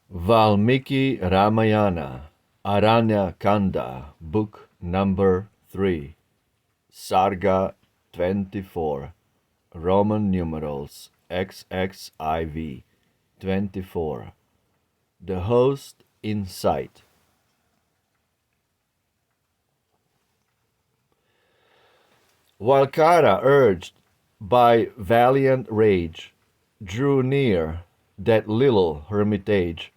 Valmiki Ramayana, Aranya Kanda, Book number 3, Sarga 24, Roman numerals XXIV 24. The host in sight. While Kara, urged by valiant rage, drew near that little hermitage,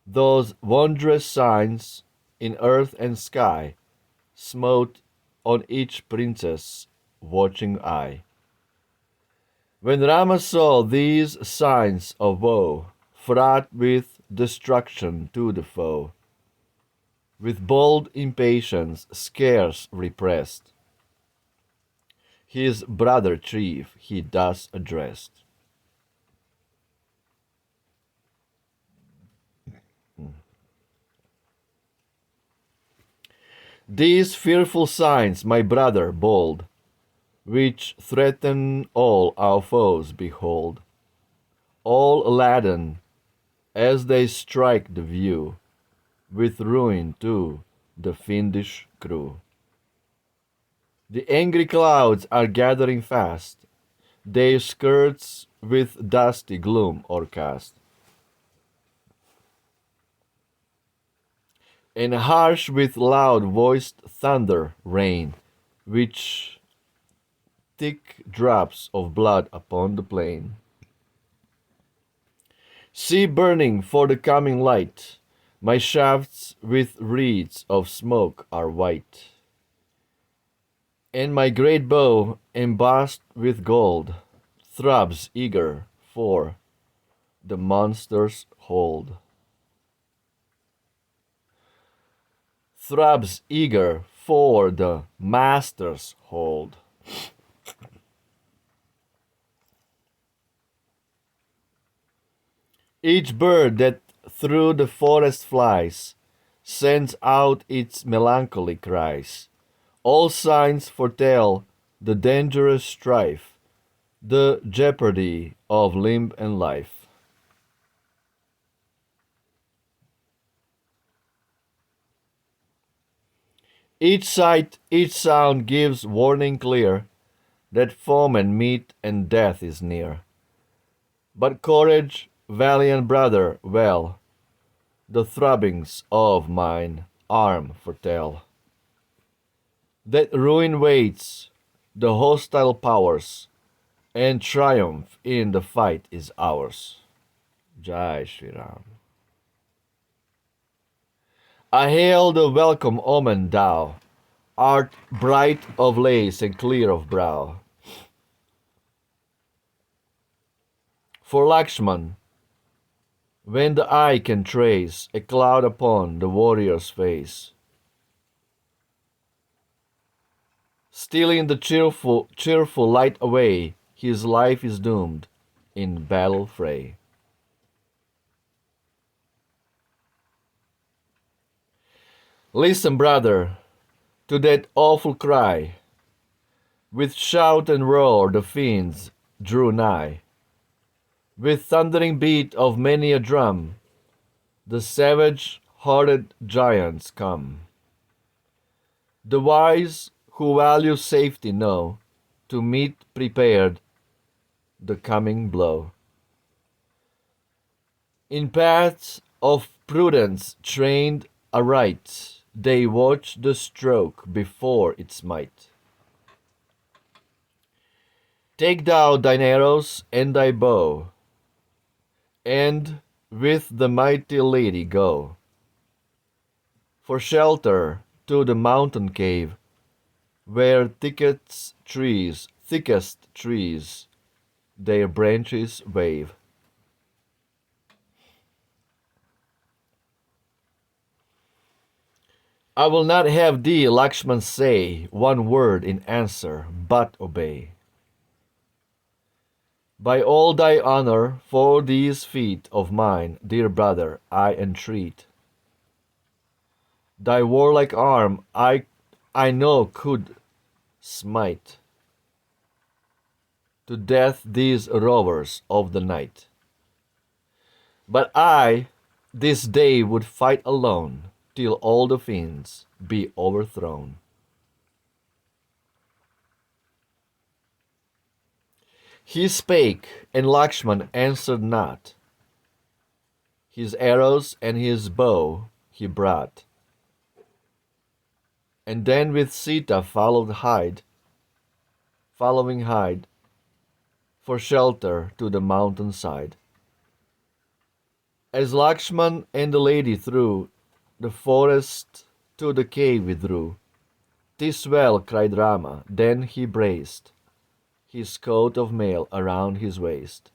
those wondrous signs in earth and sky smote on each princess' watching eye. When Rama saw these signs of woe, fraught with destruction to the foe, with bold impatience scarce repressed, his brother chief he thus addressed. These fearful signs, my brother bold, which threaten all our foes, behold, all laden, as they strike the view, with ruin to the fiendish crew. The angry clouds are gathering fast, their skirts with dusty gloom o'ercast, and harsh with loud-voiced thunder rain, which thick drops of blood upon the plain. See burning for the coming light, my shafts with wreaths of smoke are white, and my great bow embossed with gold throbs eager for the monster's hold. Throbs eager for the master's hold. Each bird that through the forest flies sends out its melancholy cries. All signs foretell the dangerous strife, the jeopardy of limb and life. Each sight, each sound gives warning clear that foemen meet and death is near. But courage, valiant brother, well, the throbbings of mine arm foretell that ruin waits the hostile powers, and triumph in the fight is ours. Jai Shri Ram. I hail the welcome omen thou art bright of lace and clear of brow. For Lakshman, when the eye can trace a cloud upon the warrior's face, stealing the cheerful light away, his life is doomed in battle fray. Listen, brother, to that awful cry. With shout and roar the fiends drew nigh. With thundering beat of many a drum, the savage-hearted giants come. The wise who value safety know to meet prepared the coming blow. In paths of prudence trained aright, they watch the stroke before its might. Take thou thine arrows and thy bow, and with the mighty lady go for shelter to the mountain cave, where thickest trees their branches wave. I will not have thee, Lakshman, say one word in answer, but obey. By all thy honor for these feet of mine, dear brother, I entreat. Thy warlike arm I know could smite to death these rovers of the night. But I, this day would fight alone till all the fiends be overthrown. He spake, and Lakshman answered not. His arrows and his bow he brought, and then with Sita following hide, for shelter to the mountain side. As Lakshman and the lady through the forest to the cave withdrew, "'Tis well," cried Rama, then he braced his coat of mail around his waist.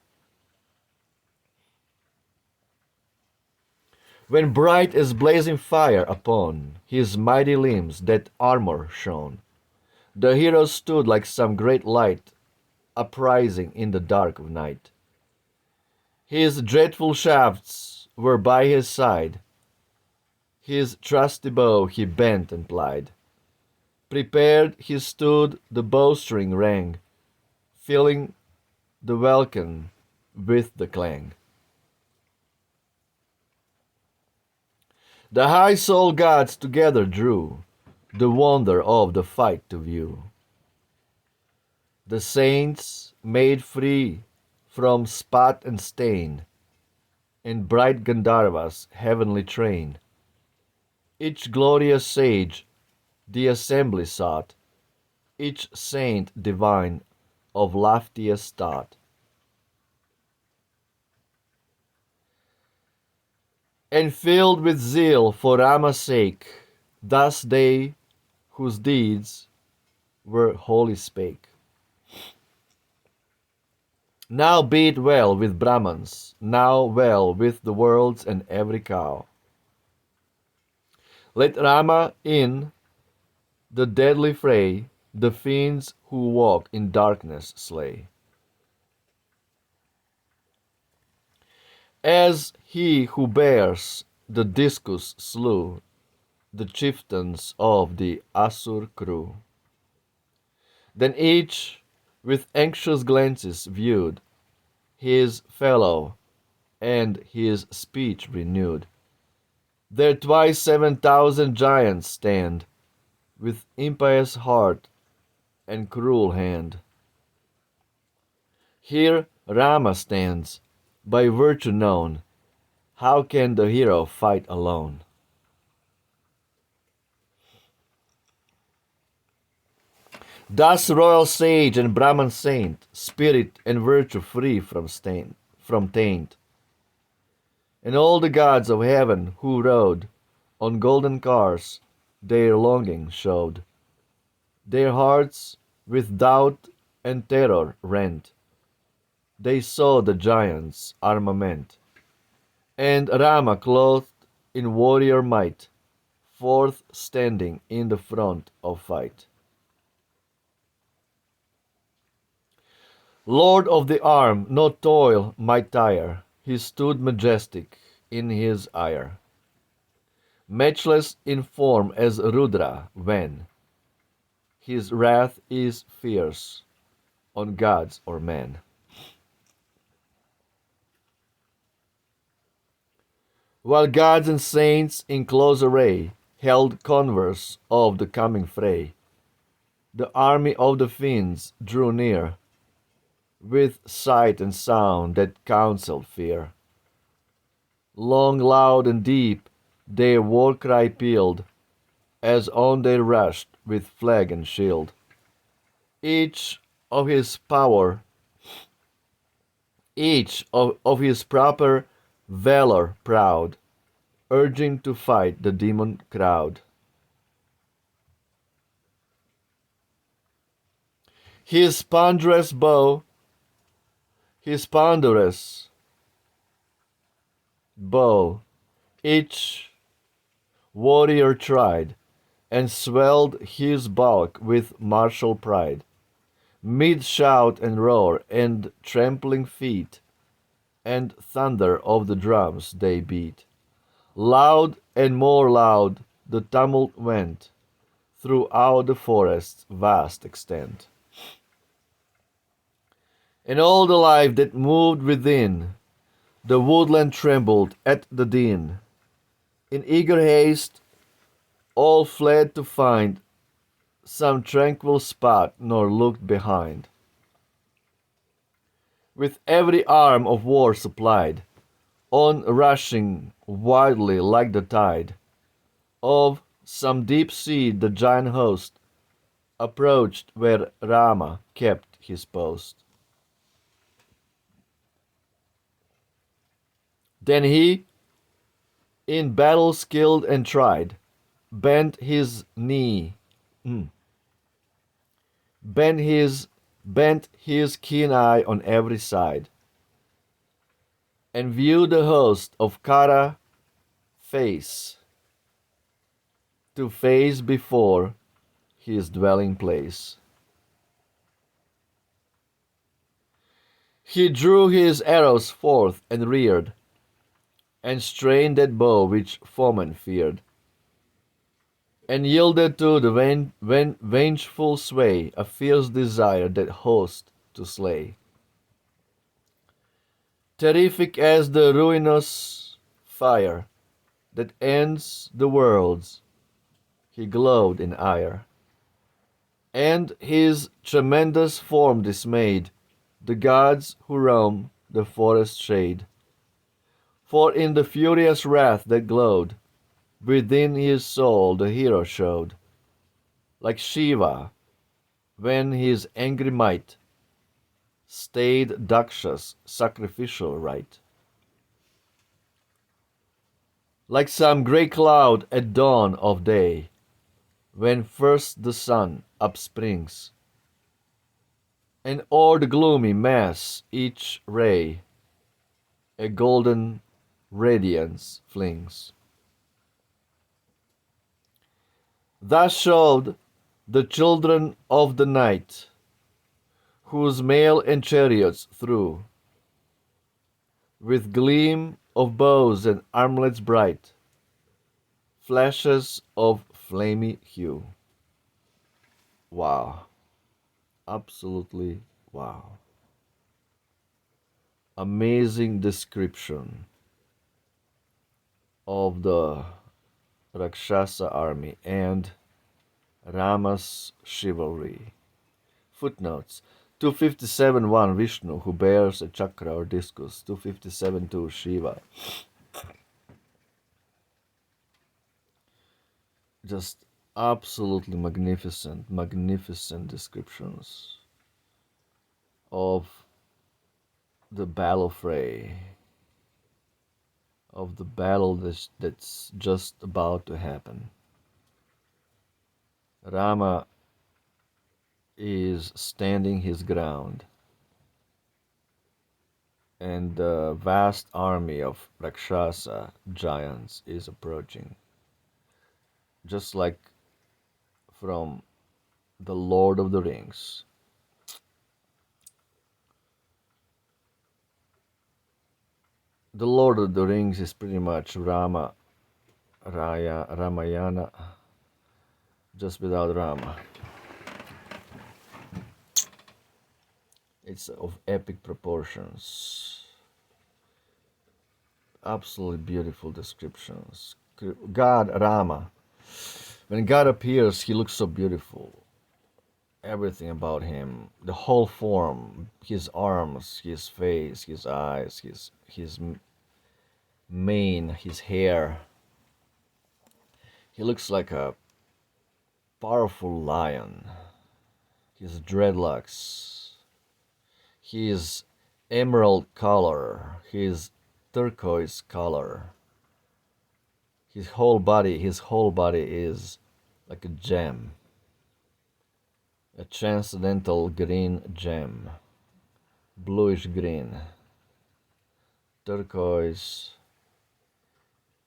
When bright as blazing fire upon his mighty limbs that armor shone, the hero stood like some great light uprising in the dark of night. His dreadful shafts were by his side, his trusty bow he bent and plied. Prepared he stood, the bowstring rang, filling the welkin with the clang. The high soul gods together drew, the wonder of the fight to view. The saints made free from spot and stain, and bright Gandharva's heavenly train. Each glorious sage the assembly sought, each saint divine of loftiest thought. And filled with zeal for Rama's sake, thus they whose deeds were holy spake. Now be it well with Brahmans, now well with the worlds and every cow. Let Rama in the deadly fray the fiends who walk in darkness slay. As he who bears the discus slew the chieftains of the Asur crew. Then each with anxious glances viewed his fellow, and his speech renewed. There twice 7,000 giants stand, with impious heart and cruel hand. Here Rama stands, by virtue known. How can the hero fight alone? Thus royal sage and Brahman saint, spirit and virtue free from taint, and all the gods of heaven who rode on golden cars their longing showed, their hearts with doubt and terror rent. They saw the giants' armament, and Rama clothed in warrior might, forth standing in the front of fight. Lord of the arm, no toil might tire, he stood majestic in his ire, matchless in form as Rudra when his wrath is fierce on gods or men. While gods and saints in close array held converse of the coming fray, the army of the fiends drew near, with sight and sound that counselled fear. Long, loud, and deep their war cry pealed, as on they rushed with flag and shield. Each of his power, each of his proper valor proud, urging to fight the demon crowd. His ponderous bow, each warrior tried, and swelled his bulk with martial pride. Mid shout and roar and trampling feet, and thunder of the drums they beat. Loud and more loud the tumult went throughout the forest's vast extent. And all the life that moved within The woodland trembled at the din. In eager haste, all fled to find some tranquil spot, nor looked behind. With every arm of war supplied, on rushing wildly like the tide of some deep sea, the giant host approached where Rama kept his post. Then he, in battle skilled and tried, bent his knee, mm, bent his bent his keen eye on every side, and viewed the host of Kara face to face before his dwelling place. He drew his arrows forth and reared, and strained that bow which foemen feared, and yielded to the vengeful sway a fierce desire that host to slay. Terrific as the ruinous fire that ends the worlds, he glowed in ire, and his tremendous form dismayed the gods who roam the forest shade. For in the furious wrath that glowed within his soul, the hero showed, like Shiva, when his angry might stayed Daksha's sacrificial rite. Like some grey cloud at dawn of day, when first the sun upsprings, and o'er the gloomy mass each ray a golden radiance flings. Thus showed the children of the night, whose mail and chariots threw, with gleam of bows and armlets bright, flashes of flamy hue. Wow. Absolutely wow. Amazing description of the Rakshasa army and Rama's chivalry. Footnotes: 257:1 Vishnu, who bears a chakra or discus. 257:2 Shiva. Just absolutely magnificent, magnificent descriptions of the battle fray, of the battle that's just about to happen. Rama is standing his ground, and the vast army of Rakshasa giants is approaching, just like from the Lord of the Rings. The Lord of the Rings is pretty much Ramayana, just without Rama. It's of epic proportions. Absolutely beautiful descriptions. God, Rama. When God appears, he looks so beautiful. Everything about him, the whole form, his arms, his face, his eyes, his mane, his hair. He looks like a powerful lion. His dreadlocks, his emerald color, his turquoise color. His whole body is like a gem. A transcendental green gem. Bluish green. Turquoise.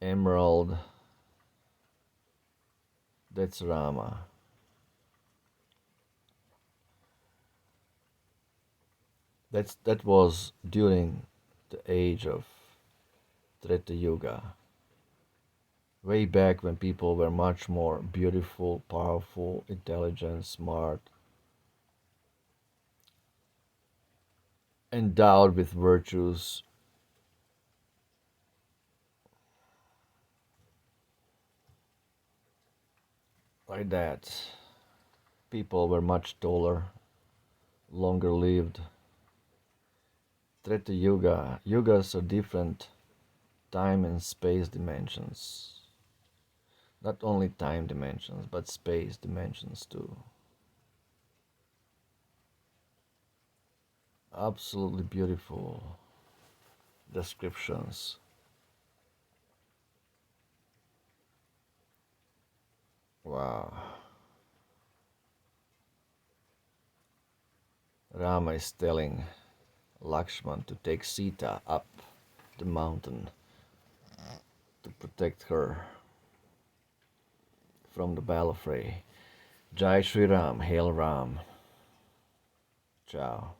Emerald. That's Rama. That was during the age of Treta Yuga. Way back when people were much more beautiful, powerful, intelligent, smart, endowed with virtues, Like that. People were much taller, longer lived. Treta Yuga. Yugas are different time and space dimensions. Not only time dimensions, but space dimensions too. Absolutely beautiful descriptions. Wow. Rama is telling Lakshman to take Sita up the mountain to protect her from the battle fray. Jai Shri Ram, Hail Ram. Ciao.